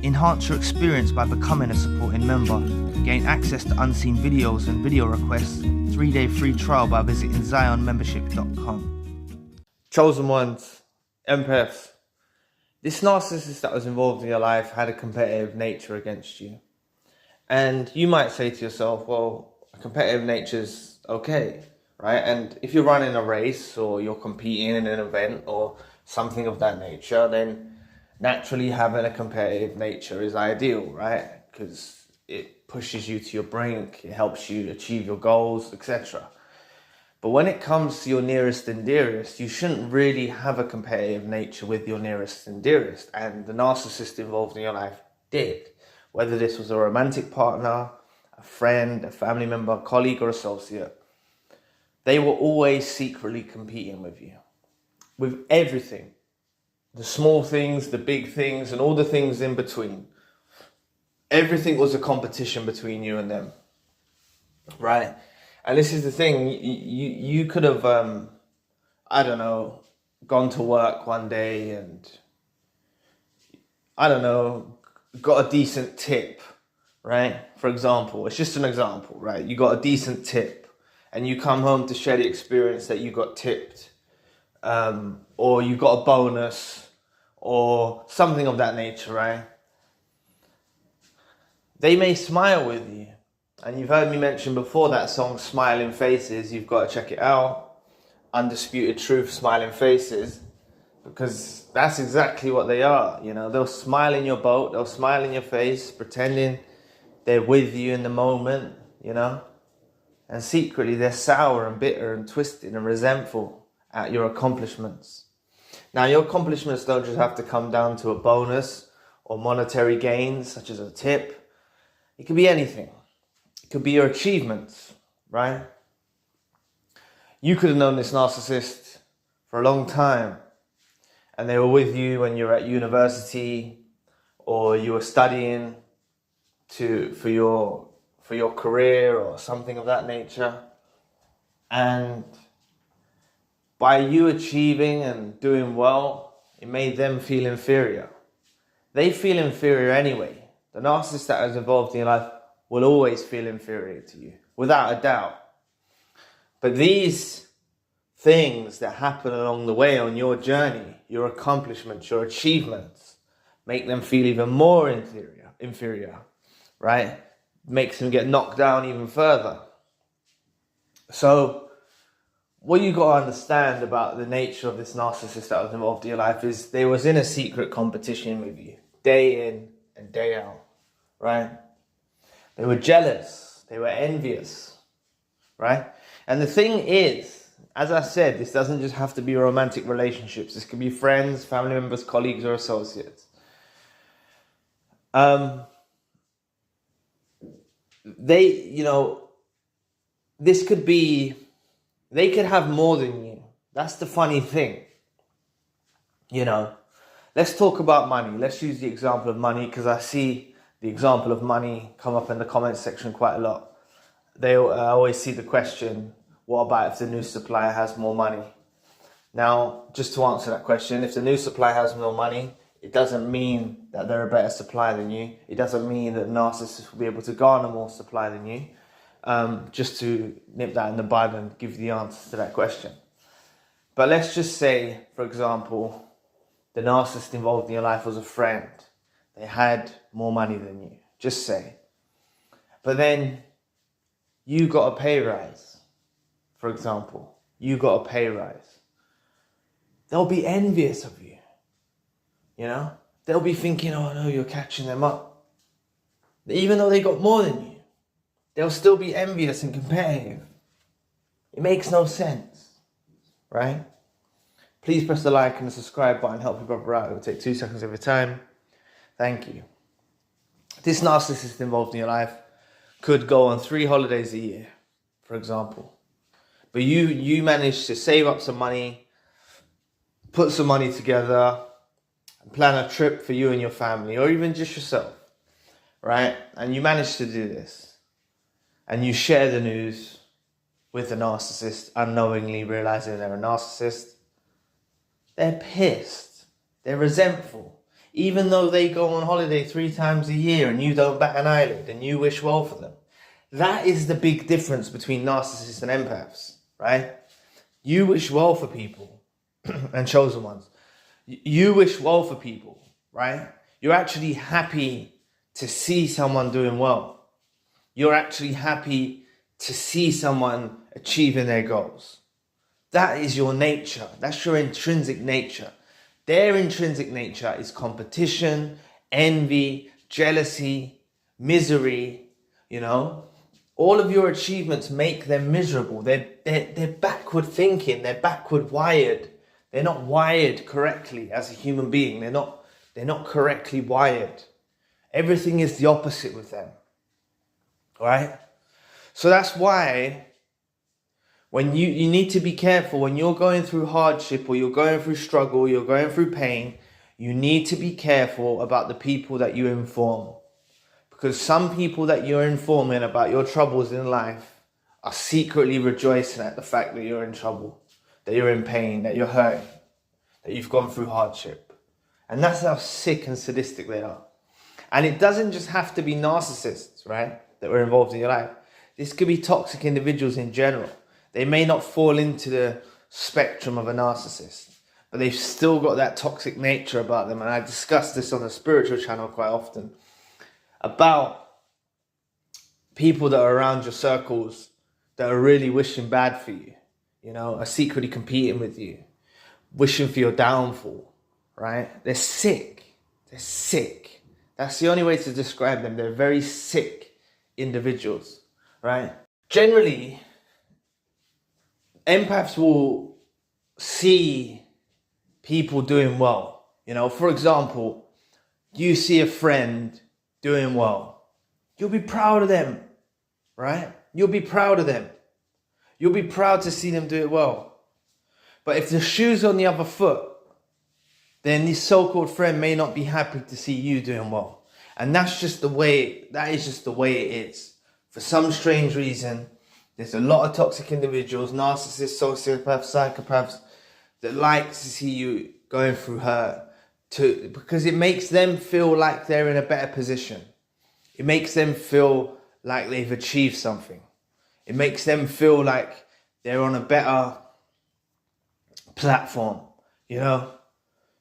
Enhance your experience by becoming a supporting member. Gain access to unseen videos and video requests. 3-day free trial by visiting zionmembership.com. Chosen ones, empaths. This narcissist that was involved in your life had a competitive nature against you. And you might say to yourself, well, a competitive nature's okay, right? And if you're running a race or you're competing in an event or something of that nature, then naturally having a competitive nature is ideal, right? Because it pushes you to your brink, it helps you achieve your goals, etc. But when it comes to your nearest and dearest, you shouldn't really have a competitive nature with your nearest and dearest. And the narcissist involved in your life did. Whether this was a romantic partner, a friend, a family member, colleague or associate, they were always secretly competing with you. With everything. The small things, the big things, and all the things in between. Everything was a competition between you and them. Right? And this is the thing, you could have, I don't know, gone to work one day and, I don't know, got a decent tip, right? For example, it's just an example, right? You got a decent tip and you come home to share the experience that you got tipped, or you got a bonus or something of that nature, right? They may smile with you. And you've heard me mention before that song, Smiling Faces. You've got to check it out. Undisputed Truth, Smiling Faces. Because that's exactly what they are. You know, they'll smile in your boat. They'll smile in your face, pretending they're with you in the moment, you know. And secretly, they're sour and bitter and twisted and resentful at your accomplishments. Now, your accomplishments don't just have to come down to a bonus or monetary gains, such as a tip. It could be anything. It could be your achievements, right? You could have known this narcissist for a long time, and they were with you when you were at university or you were studying for your career or something of that nature. And by you achieving and doing well, it made them feel inferior. They feel inferior anyway. The narcissist that is involved in your life will always feel inferior to you, without a doubt. But these things that happen along the way on your journey, your accomplishments, your achievements, make them feel even more inferior, right? Makes them get knocked down even further. So what you got to understand about the nature of this narcissist that was involved in your life is they was in a secret competition with you, day in and day out, right? They were jealous, they were envious, right? And the thing is, as I said, this doesn't just have to be romantic relationships. This could be friends, family members, colleagues, or associates. They could have more than you. That's the funny thing. You know, let's talk about money. Let's use the example of money because I see the example of money come up in the comments section quite a lot. I always see the question, what about if the new supplier has more money? Now, just to answer that question, if the new supplier has more money, it doesn't mean that they're a better supplier than you. It doesn't mean that narcissists will be able to garner more supply than you. Just to nip that in the bud and give the answer to that question. But let's just say, for example, the narcissist involved in your life was a friend. They had more money than you, just say. But then you got a pay rise, for example. You got a pay rise. They'll be envious of you, you know? They'll be thinking, oh no, you're catching them up. Even though they got more than you, they'll still be envious and competitive. It makes no sense, right? Please press the like and the subscribe button, help your brother out. It will take 2 seconds of your time. Thank you. This narcissist involved in your life could go on 3 holidays a year, for example. But you managed to save up some money, put some money together, and plan a trip for you and your family, or even just yourself, right? And you managed to do this. And you share the news with the narcissist, unknowingly realizing they're a narcissist. They're pissed. They're resentful. even though they go on holiday 3 times a year and you don't bat an eyelid and you wish well for them. That is the big difference between narcissists and empaths, right? You wish well for people and chosen ones. You wish well for people, right? You're actually happy to see someone doing well. You're actually happy to see someone achieving their goals. That is your nature. That's your intrinsic nature. Their intrinsic nature is competition, envy, jealousy, misery, you know. All of your achievements make them miserable. They're backward thinking. They're backward wired. They're not wired correctly as a human being. They're not correctly wired. Everything is the opposite with them, right? So that's why when you need to be careful when you're going through hardship or you're going through struggle, you're going through pain, you need to be careful about the people that you inform. Because some people that you're informing about your troubles in life are secretly rejoicing at the fact that you're in trouble, that you're in pain, that you're hurting, that you've gone through hardship. And that's how sick and sadistic they are. And it doesn't just have to be narcissists, right, that were involved in your life. This could be toxic individuals in general. They may not fall into the spectrum of a narcissist, but they've still got that toxic nature about them. And I discuss this on the spiritual channel quite often, about people that are around your circles that are really wishing bad for you, you know, are secretly competing with you, wishing for your downfall, right? They're sick. They're sick. That's the only way to describe them. They're very sick individuals, right? Generally, empaths will see people doing well. You know, for example, you see a friend doing well. You'll be proud of them, right? You'll be proud of them. You'll be proud to see them do it well. But if the shoe's on the other foot, then this so-called friend may not be happy to see you doing well. And that's just the way, that is just the way it is. For some strange reason, there's a lot of toxic individuals, narcissists, sociopaths, psychopaths, that like to see you going through hurt, because it makes them feel like they're in a better position. It makes them feel like they've achieved something. It makes them feel like they're on a better platform, you know?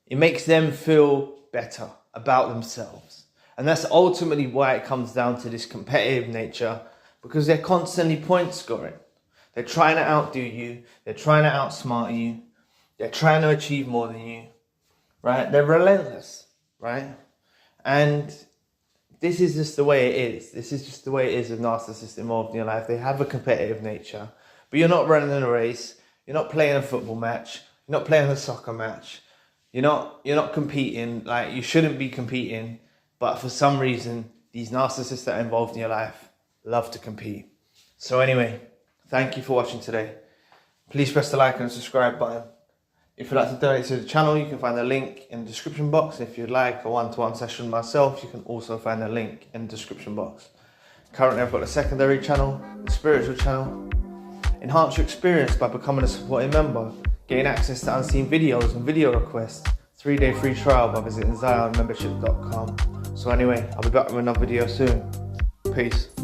It makes them feel better about themselves. And that's ultimately why it comes down to this competitive nature, because they're constantly point scoring. They're trying to outdo you. They're trying to outsmart you. They're trying to achieve more than you, right? They're relentless, right? And this is just the way it is. This is just the way it is with narcissists involved in your life. They have a competitive nature, but you're not running a race. You're not playing a football match. You're not playing a soccer match. You're not competing like you shouldn't be competing. But for some reason, these narcissists that are involved in your life love to compete. So anyway, thank you for watching today. Please press the like and subscribe button. If you'd like to donate to the channel, you can find the link in the description box. If you'd like a one-to-one session with myself, you can also find the link in the description box. Currently, I've got a secondary channel, the spiritual channel. Enhance your experience by becoming a supporting member. Gain access to unseen videos and video requests. 3-day free trial by visiting zionmembership.com. So anyway, I'll be back with another video soon. Peace.